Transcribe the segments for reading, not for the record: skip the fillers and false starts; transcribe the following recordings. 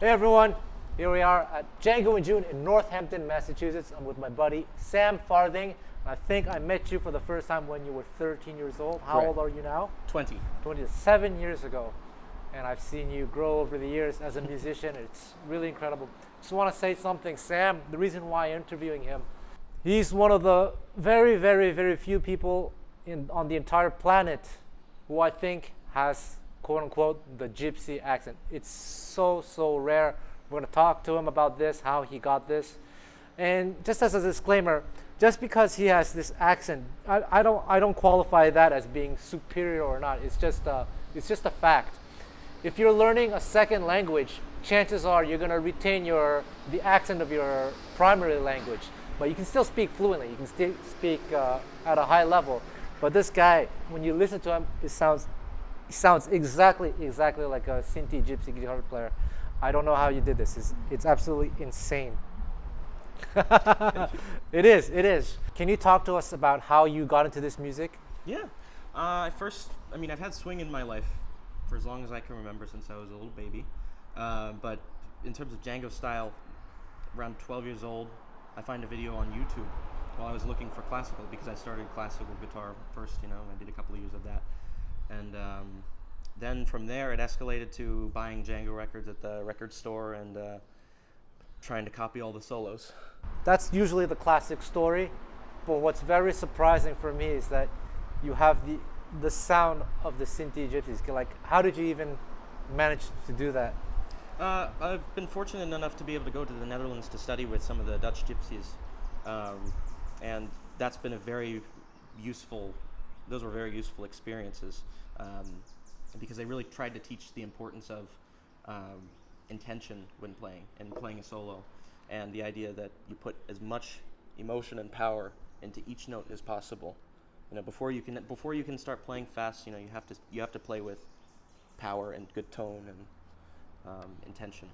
Hey everyone, here we are at Django and June in Northampton, Massachusetts. I'm with my buddy Sam Farthing. I think I met you for the first time when you were 13 years old. How Correct. old are you now? 20. 27 years ago. And I've seen you grow over the years as a musician. It's really incredible. Just want to say something, Sam. The reason why I'm interviewing him, he's one of the very, very, very few people on the entire planet who I think has, quote unquote, the Gypsy accent. It's so rare. We're going to talk to him about this, how he got this. And just as a disclaimer, just because he has this accent, I don't qualify that as being superior or not. It's just a fact. If you're learning a second language, chances are you're going to retain the accent of your primary language, but you can still speak fluently. You can still speak at a high level. But this guy, when you listen to him, he sounds exactly like a Sinti Gypsy guitar player. I don't know how you did this. It's absolutely insane. It is. Can you talk to us about how you got into this music? Yeah. I've had swing in my life for as long as I can remember, since I was a little baby. But in terms of Django style, around 12 years old, I find a video on YouTube while I was looking for classical, because I started classical guitar first, I did a couple of years of that. And then from there, it escalated to buying Django records at the record store and trying to copy all the solos. That's usually the classic story, but what's very surprising for me is that you have the sound of the Sinti Gypsies. Like, how did you even manage to do that? I've been fortunate enough to be able to go to the Netherlands to study with some of the Dutch gypsies, and that's been those were very useful experiences, because they really tried to teach the importance of intention when playing a solo, and the idea that you put as much emotion and power into each note as possible. Before you can start playing fast, you have to play with power and good tone and intention.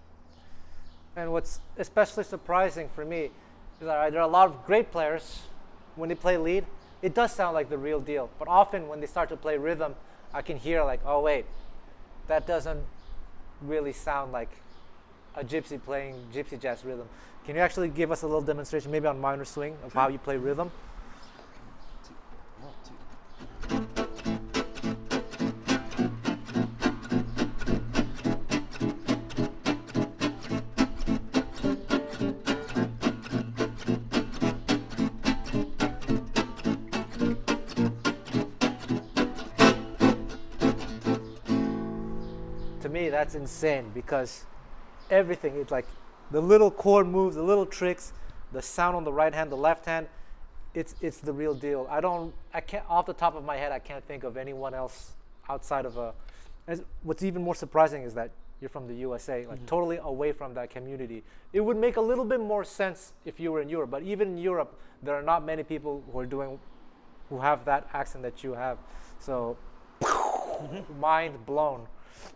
And what's especially surprising for me is that there are a lot of great players. When they play lead, it does sound like the real deal. But often when they start to play rhythm, I can hear like, oh wait, that doesn't really sound like a gypsy playing gypsy jazz rhythm. Can you actually give us a little demonstration, maybe on minor swing, of how you play rhythm? To me, that's insane, because everything, it's like the little chord moves, the little tricks, the sound on the right hand, the left hand, it's the real deal. I can't, off the top of my head, I can't think of anyone else outside of what's even more surprising is that you're from the USA, like totally away from that community. It would make a little bit more sense if you were in Europe, but even in Europe, there are not many people who have that accent that you have. So, mind blown.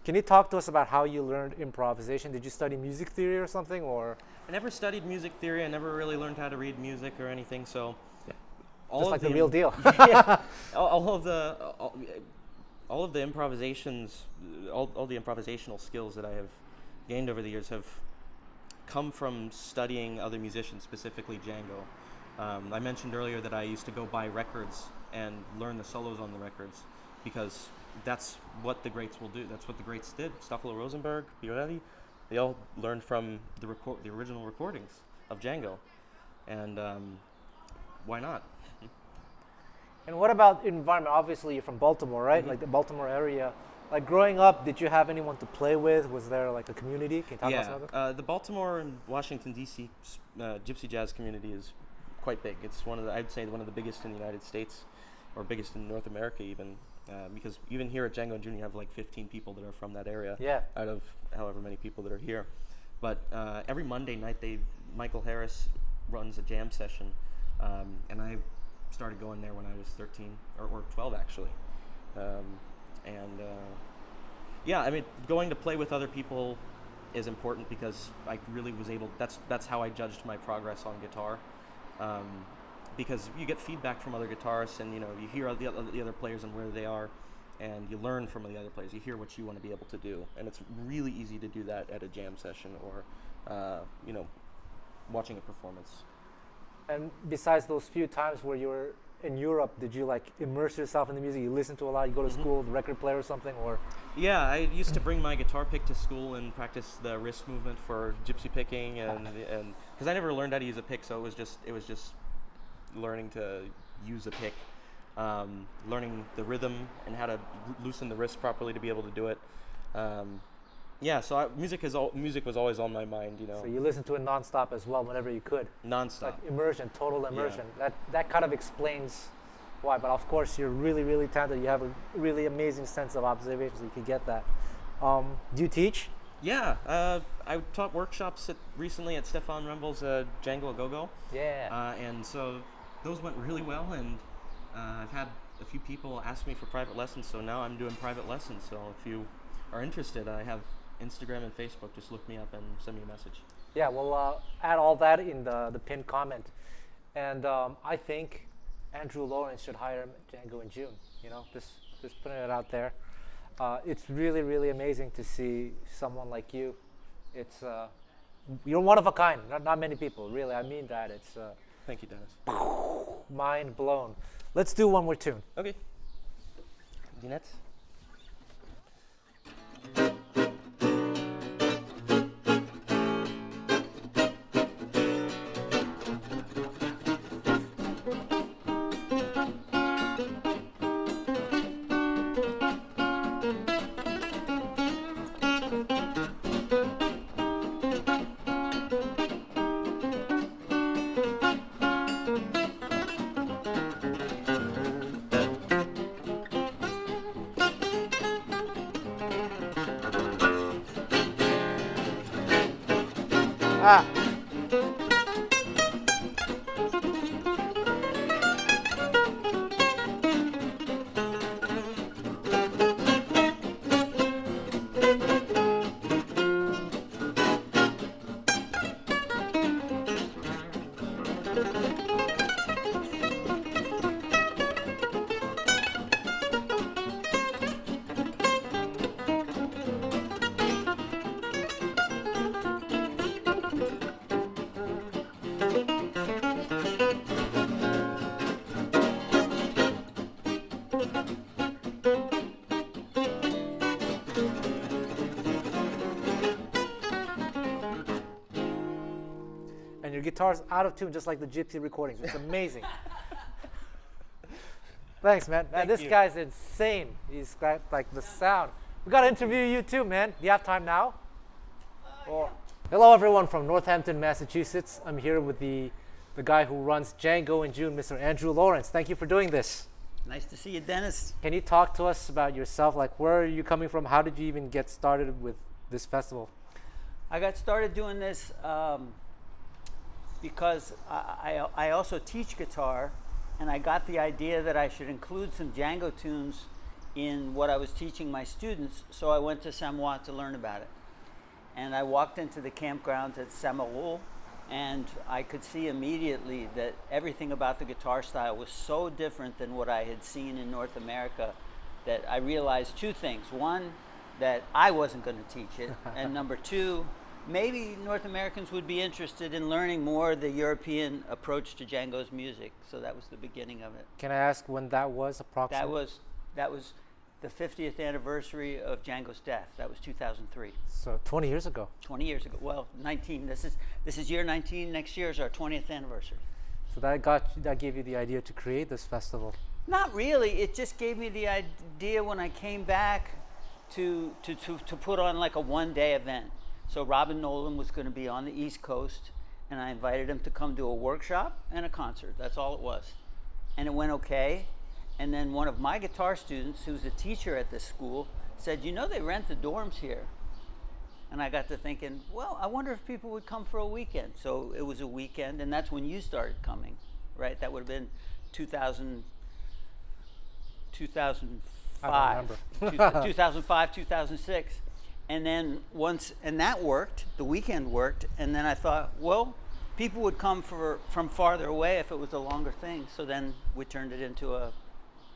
Can you talk to us about how you learned improvisation? Did you study music theory or something, or? I never studied music theory. I never really learned how to read music or anything. So, Just like the real deal. Yeah, all of the improvisations, all the improvisational skills that I have gained over the years have come from studying other musicians, specifically Django. I mentioned earlier that I used to go buy records and learn the solos on the records, because that's what the greats will do. That's what the greats did. Stoffel Rosenberg, Pirelli, they all learned from the original recordings of Django, and why not? And what about environment? Obviously, you're from Baltimore, right? Like the Baltimore area. Like growing up, did you have anyone to play with? Was there like a community? Can you talk about that? The Baltimore and Washington D.C. Gypsy jazz community is quite big. It's I'd say one of the biggest in the United States, or biggest in North America even. Because even here at Django and June, you have like 15 people that are from that area, out of however many people that are here. But every Monday night, Michael Harris runs a jam session, and I started going there when I was 13 or 12 actually. Going to play with other people is important, because I really was able. That's how I judged my progress on guitar. Because you get feedback from other guitarists, and you hear the other players and where they are, and you learn from the other players. You hear what you want to be able to do, and it's really easy to do that at a jam session or, watching a performance. And besides those few times where you were in Europe, did you like immerse yourself in the music? You listen to a lot. You go to school, the record player or something, or? Yeah, I used to bring my guitar pick to school and practice the wrist movement for gypsy picking, and because I never learned how to use a pick, so it was just learning to use a pick, learning the rhythm and how to loosen the wrist properly to be able to do it. So music was always on my mind, So you listened to it nonstop as well, whenever you could. Nonstop. Like immersion, total immersion. Yeah. That kind of explains why. But of course, you're really, really talented. You have a really amazing sense of observation, so you can get that. Do you teach? Yeah, I taught workshops recently at Stefan Remvel's Django A Go-Go. Yeah. And so those went really well, and I've had a few people ask me for private lessons, so now I'm doing private lessons. So if you are interested, I have Instagram and Facebook. Just look me up and send me a message. Yeah, we'll add all that in the pinned comment. And I think Andrew Lawrence should hire him at Django in June. Just putting it out there. It's really, really amazing to see someone like you. It's you're one of a kind. Not many people, really. I mean that. It's Thank you, Dennis. Mind blown. Let's do one more tune. Okay. Dinette. Ah. And your guitar's out of tune, just like the Gypsy recordings. It's amazing. Thanks, man. This guy's insane. He's got like the sound. We got to interview you too, man. Do you have time now? Or hello, everyone from Northampton, Massachusetts. I'm here with the guy who runs Django in June, Mr. Andrew Lawrence. Thank you for doing this. Nice to see you, Dennis. Can you talk to us about yourself? Like, where are you coming from? How did you even get started with this festival? I got started doing this because I also teach guitar, and I got the idea that I should include some Django tunes in what I was teaching my students, so I went to Samoa to learn about it. And I walked into the campgrounds at Samoa, and I could see immediately that everything about the guitar style was so different than what I had seen in North America that I realized two things. One, that I wasn't going to teach it, and number two, maybe North Americans would be interested in learning more the European approach to Django's music. So that was the beginning of it. Can I ask when that was approximately? That was the 50th anniversary of Django's death. That was 2003. So 20 years ago. 20 years ago. Well, 19. This is year 19. Next year is our 20th anniversary. So that gave you the idea to create this festival? Not really. It just gave me the idea when I came back to put on like a one-day event. So Robin Nolan was going to be on the East Coast, and I invited him to come do a workshop and a concert. That's all it was. And it went okay. And then one of my guitar students, who's a teacher at this school, said, you know, they rent the dorms here. And I got to thinking, well, I wonder if people would come for a weekend. So it was a weekend, and that's when you started coming, right? That would have been 2005, 2005, 2006. And then and that worked, the weekend worked, and then I thought, well, people would come from farther away if it was a longer thing. So then we turned it into a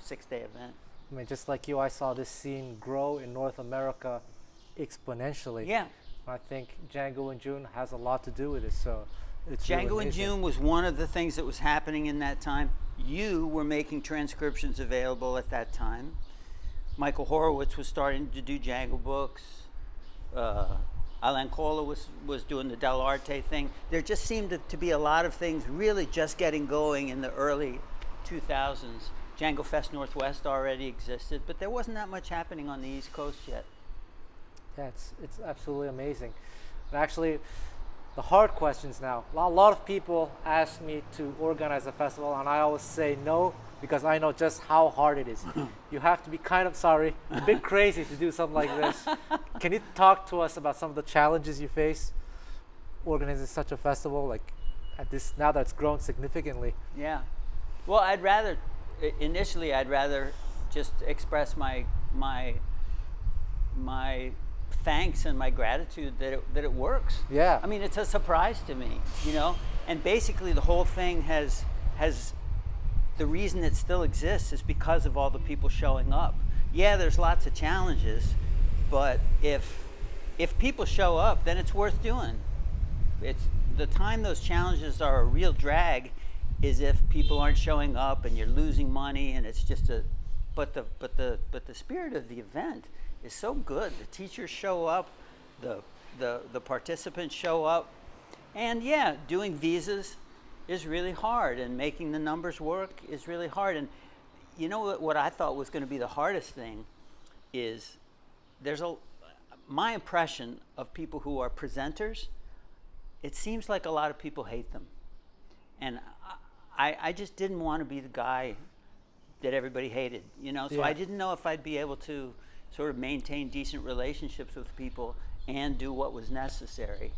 6-day event. I mean, just like you, I saw this scene grow in North America exponentially. Yeah. I think Django in June has a lot to do with it. So it's Django really in amazing. June was one of the things that was happening in that time. You were making transcriptions available at that time. Michael Horowitz was starting to do Django books. Alan Cola was doing the Del Arte thing. There just seemed to be a lot of things really just getting going in the early 2000s. Django Fest Northwest already existed, but there wasn't that much happening on the East Coast yet. Yeah, it's absolutely amazing. And actually, the hard questions now. A lot of people ask me to organize a festival, and I always say no because I know just how hard it is. You have to be a bit crazy to do something like this. Can you talk to us about some of the challenges you face organizing such a festival, like now that it's grown significantly? Yeah. Well, initially I'd rather just express my thanks and my gratitude that it works. Yeah. I mean, it's a surprise to me, you know? And basically the whole thing has the reason it still exists is because of all the people showing up. Yeah, there's lots of challenges, but if people show up, then it's worth doing. It's the time those challenges are a real drag is if people aren't showing up and you're losing money and it's just but the spirit of the event is so good. The teachers show up, the participants show up, and yeah, doing visas is really hard, and making the numbers work is really hard. And you know what I thought was going to be the hardest thing is my impression of people who are presenters, it seems like a lot of people hate them, and I just didn't want to be the guy that everybody hated, you know. So Yeah. I didn't know if I'd be able to sort of maintain decent relationships with people and do what was necessary.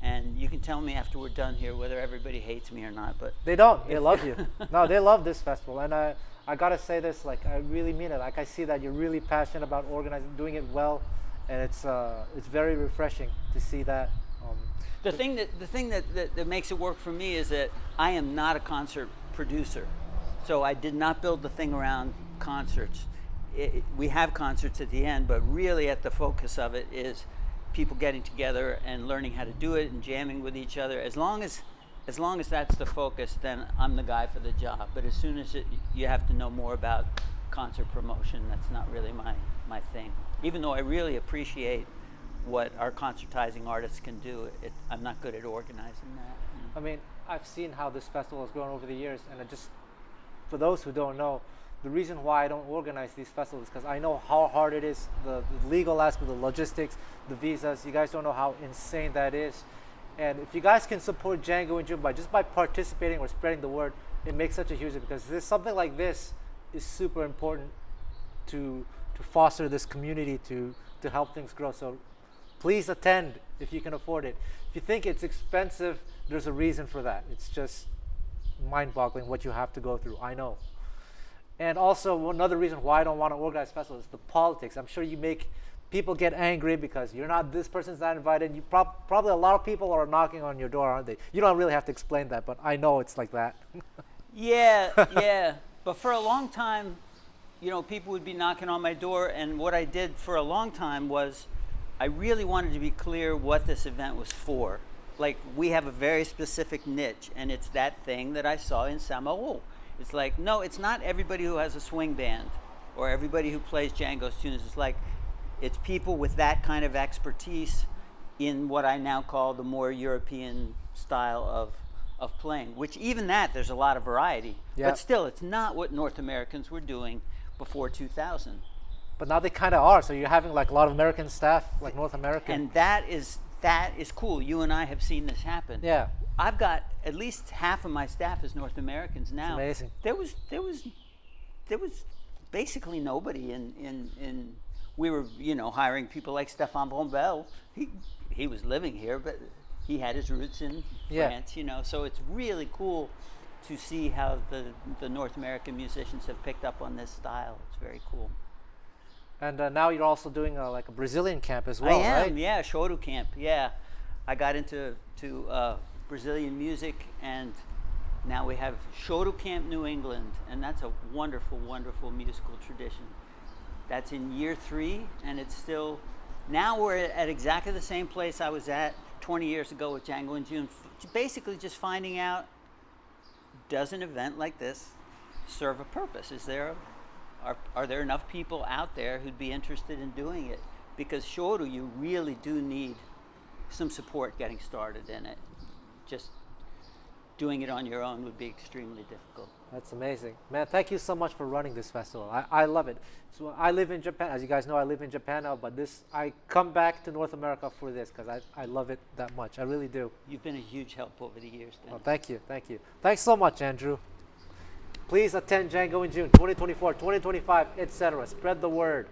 And you can tell me after we're done here whether everybody hates me or not. But They don't. They love you. No, they love this festival. And I gotta say this, like, I really mean it. Like, I see that you're really passionate about organizing, doing it well, and it's very refreshing to see that. the thing that makes it work for me is that I am not a concert producer. So I did not build the thing around concerts. We have concerts at the end, but really at the focus of it is people getting together and learning how to do it and jamming with each other. As long as that's the focus, then I'm the guy for the job. But as soon as you have to know more about concert promotion, that's not really my thing. Even though I really appreciate what our concertizing artists can do, I'm not good at organizing that. I mean, I've seen how this festival has grown over the years, and for those who don't know, the reason why I don't organize these festivals is because I know how hard it is, the legal aspect, the logistics, the visas. You guys don't know how insane that is. And if you guys can support Django in June by participating or spreading the word, it makes such a huge difference, because something like this is super important to foster this community, to help things grow. So please attend if you can afford it. If you think it's expensive, there's a reason for that. It's just mind-boggling what you have to go through. I know. And also, another reason why I don't want to organize festivals is the politics. I'm sure you make people get angry because this person's not invited. You probably a lot of people are knocking on your door, aren't they? You don't really have to explain that, but I know it's like that. Yeah. But for a long time, people would be knocking on my door, and what I did for a long time was I really wanted to be clear what this event was for. Like, we have a very specific niche, and it's that thing that I saw in Saint-Malo. It's like, no, it's not everybody who has a swing band or everybody who plays Django's tunes. It's people with that kind of expertise in what I now call the more European style of playing, which even that, there's a lot of variety. Yeah. But still, it's not what North Americans were doing before 2000. But now they kind of are. So you're having like a lot of American staff, like North American. And that is cool. You and I have seen this happen. Yeah. I've got at least half of my staff is North Americans now. It's amazing. There was basically nobody in we were, hiring people like Stéphane Bombel. He was living here, but he had his roots in France, So it's really cool to see how the North American musicians have picked up on this style. It's very cool. And now you're also doing like a Brazilian camp as well, I am, right? yeah, Choro camp, yeah. I got into Brazilian music, and now we have Choro Camp New England, and that's a wonderful, wonderful musical tradition. That's in year 3, and it's still, now we're at exactly the same place I was at 20 years ago with Django in June. Basically just finding out, does an event like this serve a purpose? Are there enough people out there who'd be interested in doing it? Because shoru, you really do need some support getting started in it. Just doing it on your own would be extremely difficult. That's amazing. Man, thank you so much for running this festival. I love it. So I live in Japan. As you guys know, I live in Japan now, but I come back to North America for this because I love it that much. I really do. You've been a huge help over the years, Dennis. Well, thank you. Thank you. Thanks so much, Andrew. Please attend Django in June 2024, 2025, etc. Spread the word.